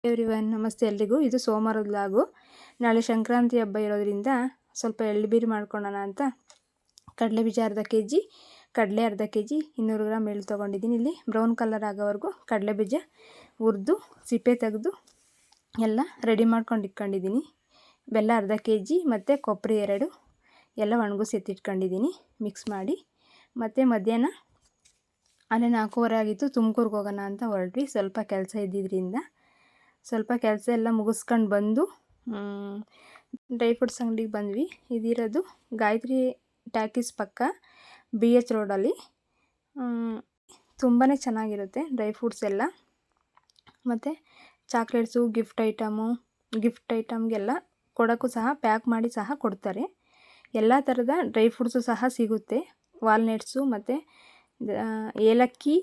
Everyone ನಮಸ್ತೆ ಎಲ್ರಿಗೂ. ಇದು ಸೋಮವಾರದ ಲಾಗು. ನಾಳೆ ಸಂಕ್ರಾಂತಿ ಹಬ್ಬ ಇರೋದ್ರಿಂದ ಸ್ವಲ್ಪ ಎಳ್ಳುಬೀರಿ ಮಾಡ್ಕೊಳ್ಳೋಣ ಅಂತ ಕಡಲೆ ಬೀಜ ಅರ್ಧ ಕೆಜಿ, ಕಡಲೆ ಅರ್ಧ ಕೆಜಿ, 200 ಗ್ರಾಮ್ ಎಳ್ಳು ತೊಗೊಂಡಿದ್ದೀನಿ. ಇಲ್ಲಿ ಬ್ರೌನ್ ಕಲರ್ ಆಗೋವರೆಗೂ ಕಡಲೆ ಬೀಜ ಹುರಿದು ಸಿಪ್ಪೆ ತೆಗೆದು ಎಲ್ಲ ರೆಡಿ ಮಾಡ್ಕೊಂಡು ಇಟ್ಕೊಂಡಿದ್ದೀನಿ. ಬೆಲ್ಲ ಅರ್ಧ ಕೆಜಿ ಮತ್ತು ಕೊಬ್ಬರಿ 2 ಎಲ್ಲ ಒಣಗಿಸಿ ಎತ್ತಿಟ್ಕೊಂಡಿದ್ದೀನಿ ಮಿಕ್ಸ್ ಮಾಡಿ. ಮತ್ತು ಮಧ್ಯಾಹ್ನ ಅಲ್ಲೇ 4:15 ಆಗಿತ್ತು, ತುಮಕೂರಿಗೆ ಹೋಗೋಣ ಅಂತ ಹೊರಟ್ವಿ. ಸ್ವಲ್ಪ ಕೆಲಸ ಇದ್ದಿದ್ದರಿಂದ ಸ್ವಲ್ಪ ಕೆಲಸ ಎಲ್ಲ ಮುಗಿಸ್ಕೊಂಡು ಬಂದು ಡ್ರೈ ಫ್ರೂಟ್ಸ್ ಅಂಗಡಿಗೆ ಬಂದ್ವಿ. ಇದಿರೋದು ಗಾಯತ್ರಿ ಟಾಕೀಸ್ ಪಕ್ಕ BH ರೋಡಲ್ಲಿ. ತುಂಬಾ ಚೆನ್ನಾಗಿರುತ್ತೆ ಡ್ರೈ ಫ್ರೂಟ್ಸ್ ಎಲ್ಲ, ಮತ್ತು ಚಾಕ್ಲೇಟ್ಸು, ಗಿಫ್ಟ್ ಐಟಮ್ಗೆಲ್ಲ ಕೊಡೋಕ್ಕೂ ಸಹ ಪ್ಯಾಕ್ ಮಾಡಿ ಸಹ ಕೊಡ್ತಾರೆ. ಎಲ್ಲ ಥರದ ಡ್ರೈ ಫ್ರೂಟ್ಸು ಸಹ ಸಿಗುತ್ತೆ. ವಾಲ್ನಟ್ಸು ಮತ್ತು ಏಲಕ್ಕಿ,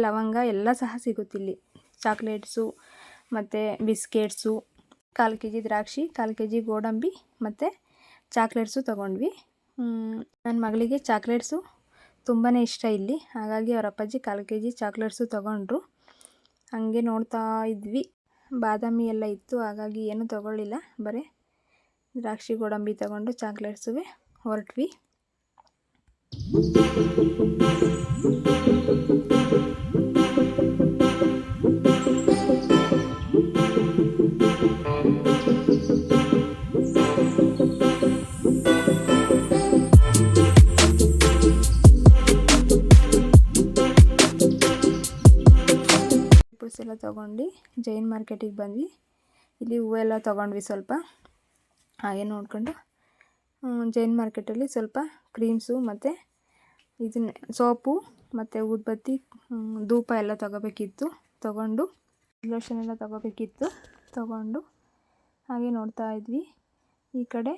ಲವಂಗ ಎಲ್ಲ ಸಹ ಸಿಗುತ್ತಿಲ್ಲಿ. ಚಾಕ್ಲೇಟ್ಸು ಮತ್ತು ಬಿಸ್ಕೆಟ್ಸು, 1/4 ಕೆಜಿ ದ್ರಾಕ್ಷಿ, 1/4 ಕೆಜಿ ಗೋಡಂಬಿ ಮತ್ತು ಚಾಕ್ಲೇಟ್ಸು ತೊಗೊಂಡ್ವಿ. ನನ್ನ ಮಗಳಿಗೆ ಚಾಕ್ಲೇಟ್ಸು ತುಂಬಾ ಇಷ್ಟ ಇಲ್ಲಿ, ಹಾಗಾಗಿ ಅವ್ರ ಅಪ್ಪಾಜಿ 1/4 ಕೆಜಿ ಚಾಕ್ಲೇಟ್ಸು ತೊಗೊಂಡ್ರು. ಹಾಗೆ ನೋಡ್ತಾ ಇದ್ವಿ. ಬಾದಾಮಿ ಎಲ್ಲ ಇತ್ತು, ಹಾಗಾಗಿ ಏನೂ ತೊಗೊಳ್ಳಿಲ್ಲ, ಬರೀ ದ್ರಾಕ್ಷಿ ಗೋಡಂಬಿ ತೊಗೊಂಡು ಚಾಕ್ಲೇಟ್ಸುಗೆ ಹೊರಟ್ವಿ. ಎಲ್ಲ ತೊಗೊಂಡು ಜೈನ್ ಮಾರ್ಕೆಟಿಗೆ ಬಂದ್ವಿ. ಇಲ್ಲಿ ಹೂವೆಲ್ಲ ತೊಗೊಂಡ್ವಿ ಸ್ವಲ್ಪ. ಹಾಗೆ ನೋಡ್ಕೊಂಡು ಜೈನ್ ಮಾರ್ಕೆಟಲ್ಲಿ ಸ್ವಲ್ಪ ಕ್ರೀಮ್ಸು ಮತ್ತು ಇದನ್ನ ಸೋಪು ಮತ್ತು ಊದುಬತ್ತಿ, ಧೂಪ ಎಲ್ಲ ತೊಗೋಬೇಕಿತ್ತು. ತೊಗೊಂಡು ಲೋಷನ್ ಎಲ್ಲ ತೊಗೊಂಡು ಹಾಗೆ ನೋಡ್ತಾ ಇದ್ವಿ. ಈ ಕಡೆ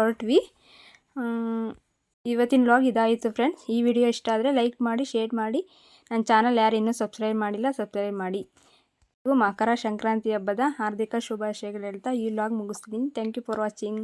ಹೊರಟ್ವಿ. ಇವತ್ತಿನ ವ್ಲಾಗ್ ಇದಾಯಿತು ಫ್ರೆಂಡ್ಸ್. ಈ ವಿಡಿಯೋ ಇಷ್ಟ ಆದರೆ ಲೈಕ್ ಮಾಡಿ, ಶೇರ್ ಮಾಡಿ. ನನ್ನ ಚಾನಲ್ ಯಾರು ಇನ್ನೂ ಸಬ್ಸ್ಕ್ರೈಬ್ ಮಾಡಿಲ್ಲ, ಸಬ್ಸ್ಕ್ರೈಬ್ ಮಾಡಿ. ಮಕರ ಸಂಕ್ರಾಂತಿ ಹಬ್ಬದ ಹಾರ್ದಿಕ ಶುಭಾಶಯಗಳು ಹೇಳ್ತಾ ಈ ವ್ಲಾಗ್ ಮುಗಿಸ್ತೀನಿ. Thank you for watching.